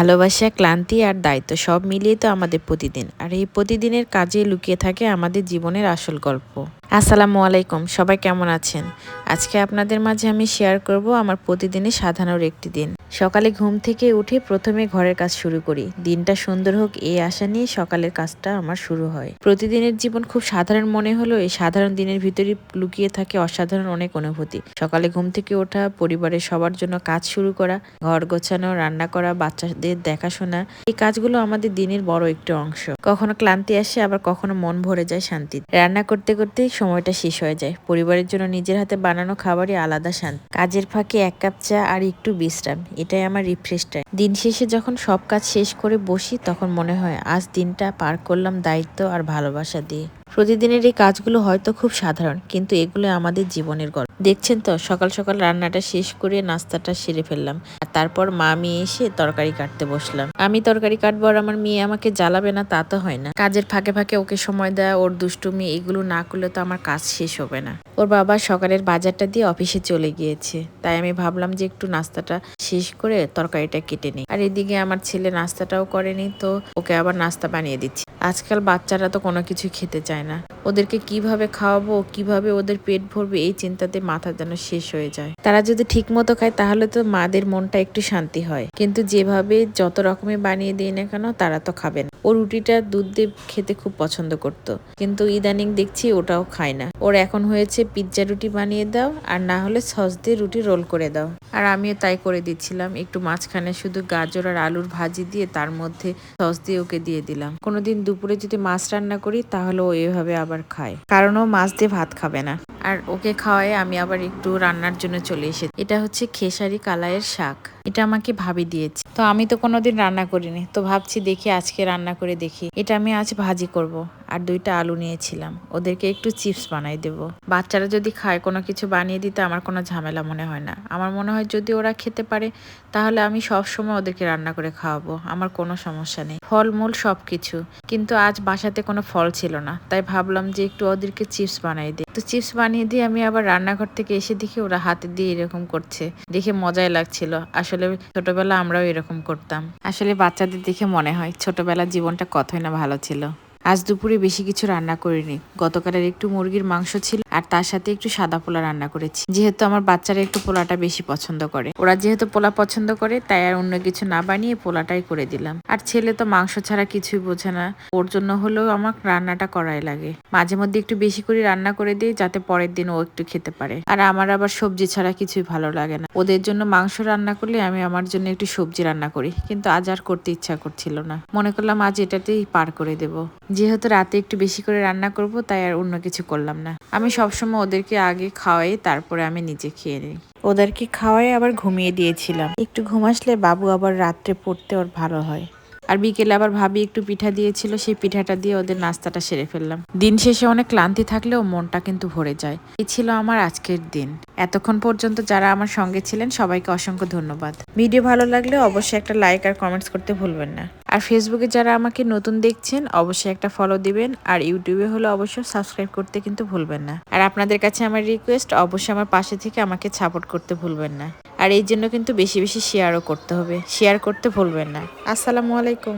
ভালোবাসা, ক্লান্তি আর দায়িত্ব সব মিলিয়ে তো আমাদের প্রতিদিন। আর এই প্রতিদিনের কাজে লুকিয়ে থাকে আমাদের জীবনের আসল গল্প। আসসালামু আলাইকুম, সবাই কেমন আছেন? আজকে আপনাদের মাঝে আমি শেয়ার করব আমার প্রতিদিনের সাধারণ একটি দিন। সকালে ঘুম থেকে উঠে প্রথমে ঘরের কাজ শুরু করি। দিনটা সুন্দর হোক এই আশা নিয়ে সকালের কাজটা আমার শুরু হয়। প্রতিদিনের জীবন খুব সাধারণ মনে হলেও এই সাধারণ দিনের ভিতরে লুকিয়ে থাকে অসাধারণ অনেক অনুভূতি। সকালে ঘুম থেকে ওঠা, পরিবারের সবার জন্য কাজ শুরু করা, ঘর গোছানো, রান্না করা, বাচ্চাদের দেখাশোনা, এই কাজগুলো আমাদের দিনের বড় একটি অংশ। কখনো ক্লান্তি আসে, আবার কখনো মন ভরে যায় শান্তি। রান্না করতে করতে সময়টা শেষ হয়ে যায়। পরিবারের জন্য নিজের হাতে বানানো খাবারই আলাদা শান্তি। কাজের ফাঁকে এক কাপ চা আর একটু বিশ্রাম, এটাই আমার রিফ্রেশ টাইম। দিন শেষে যখন সব কাজ শেষ করে বসি তখন মনে হয় আজ দিনটা পার করলাম দায়িত্ব আর ভালোবাসা দিয়ে। প্রতিদিনের এই কাজগুলো হয়তো খুব সাধারণ, কিন্তু এগুলো আমাদের জীবনের গল্প। দেখছেন তো, সকাল সকাল রান্নাটা শেষ করে নাস্তাটা সেরে ফেললাম, আর তারপর মা মেয়ে এসে তরকারি কাটতে বসলাম। আমি তরকারি কাটবো আর আমার মেয়ে আমাকে জ্বালাবে না তা তো হয় না। কাজের ফাঁকে ফাঁকে ওকে সময় দেওয়া, ওর দুষ্টুমি, এগুলো না করলে তো আমার কাজ শেষ হবে না। ওর বাবা সকালের বাজারটা দিয়ে অফিসে চলে গিয়েছে, তাই আমি ভাবলাম যে একটু নাস্তাটা শেষ করে তরকারিটা কেটে নিই। আর এদিকে আমার ছেলে নাস্তাটাও করেনি, তো ওকে আবার নাস্তা বানিয়ে দিচ্ছি। আজকাল বাচ্চারা তো কোনো কিছু খেতে চায় না। ওদেরকে কিভাবে খাওয়াবো, কিভাবে ওদের পেট ভরবে, এই চিন্তাতে মাথা যেন শেষ হয়ে যায়। তারা যদি ঠিক মতো খায় তাহলে তো মাদের মনটা একটু শান্তি হয়, কিন্তু যেভাবে যত রকমের বানিয়ে দিই না কেন তারা তো খাবে না। ও রুটিটা দুধ দিয়ে খেতে খুব পছন্দ করত, কিন্তু ইদানিং দেখছি ওটাও খায় না। ওর এখন হয়েছে পিৎজা রুটি বানিয়ে দাও, আর না হলে সস দিয়ে রুটি রোল করে দাও। আর আমিও তাই করে দিচ্ছিলাম, একটু মাঝখানে শুধু গাজর আর আলুর ভাজি দিয়ে তার মধ্যে সস দিয়ে ওকে দিয়ে দিলাম। কোনোদিন দুপুরে যদি মাছ রান্না করি তাহলে ও এভাবে আবার খায়, কারণ ও মাছ দিয়ে ভাত খাবে না। আর ওকে খাওয়ায় আমি আবার একটু রান্নার জন্য চলে এসেছি। এটা হচ্ছে খেসারি কালাইয়ের শাক, এটা আমাকে ভাবি দিয়েছে। তো আমি তো কোনোদিন রান্না করিনি, তো ভাবছি দেখি আজকে রান্না করে দেখি। এটা আমি আজ ভাজি করব। আর 2টা আলু নিয়েছিলাম, ওদেরকে একটু চিপস বানাই দেব। বাচ্চারা যদি খায় কোনো কিছু বানিয়ে দিতে আমার কোনো ঝামেলা মনে হয় না। আমার মনে হয় যদি ওরা খেতে পারে তাহলে আমি সব সময় ওদেরকে রান্না করে খাওয়াবো, আমার কোনো সমস্যা নেই। ফলমূল সবকিছু, কিন্তু আজ বাসাতে কোনো ফল ছিল না, তাই ভাবলাম যে একটু ওদেরকে চিপস বানাই দিই। তো চিপস বানিয়ে দিয়ে আমি আবার রান্নাঘর থেকে এসে দেখি ওরা হাতে দিয়ে এরকম করছে, দেখে মজাই লাগছিল। আসলে ছোটবেলা আমরাও এরকম করতাম। আসলে বাচ্চাদের দেখে মনে হয় ছোটবেলার জীবনটা কতই না ভালো ছিল। আজ দুপুরে বেশি কিছু রান্না করিনি। গতকালের একটু মুরগির মাংস ছিল, আর তার সাথে একটু সাদা পোলা রান্না করেছি। যেহেতু আমার বাচ্চারা একটু পোলাটা বেশি পছন্দ করে, ওরা যেহেতু পোলা পছন্দ করে, তাই আর অন্য কিছু না বানিয়ে পোলাটাই করে দিলাম। আর ছেলে তো মাংস ছাড়া কিছুই বোঝে না, ওর জন্য হলেও আমার রান্নাটা করাই লাগে। মাঝে মধ্যে একটু বেশি করে রান্না করে দিই, যাতে পরের দিন ও একটু খেতে পারে। আর আমার আবার সবজি ছাড়া কিছুই ভালো লাগে না। ওদের জন্য মাংস রান্না করলে আমি আমার জন্য একটু সবজি রান্না করি, কিন্তু আজ আর করতে ইচ্ছা করছিল না। মনে করলাম আজ এটাতেই পার করে দেব। যেহেতু রাতে একটু বেশি করে রান্না করব, তাই আর অন্য কিছু করলাম না। আমি সবসময় ওদেরকে আগে খাওয়াই, তারপরে আমি নিজে খেয়ে নিই। ওদেরকে খাওয়াই আবার ঘুমিয়ে দিয়েছিলাম। একটু ঘুম আসলে বাবু আবার রাত্রে পড়তে ওর ভালো হয়। আর বিকেলে আবার ভাবি একটু পিঠা দিয়েছিল, সেই পিঠাটা দিয়ে ওদের নাস্তাটা সেরে ফেললাম। দিন শেষে অনেক ক্লান্তি থাকলেও মনটা কিন্তু ভরে যায়। এই ছিল আমার আজকের দিন। এতক্ষণ পর্যন্ত যারা আমার সঙ্গে ছিলেন সবাইকে অসংখ্য ধন্যবাদ। ভিডিও ভালো লাগলে অবশ্যই একটা লাইক আর কমেন্টস করতে ভুলবেন না। আর ফেসবুকে যারা আমাকে নতুন দেখছেন অবশ্যই একটা ফলো দিবেন, আর ইউটিউবে হলে অবশ্যই সাবস্ক্রাইব করতে কিন্তু ভুলবেন না। আর আপনাদের কাছে আমার রিকোয়েস্ট, অবশ্যই আমার পাশে থেকে আমাকে সাপোর্ট করতে ভুলবেন না। আর এই জন্য কিন্তু বেশি বেশি শেয়ারও করতে হবে, শেয়ার করতে ভুলবেন না। আসসালামু আলাইকুম।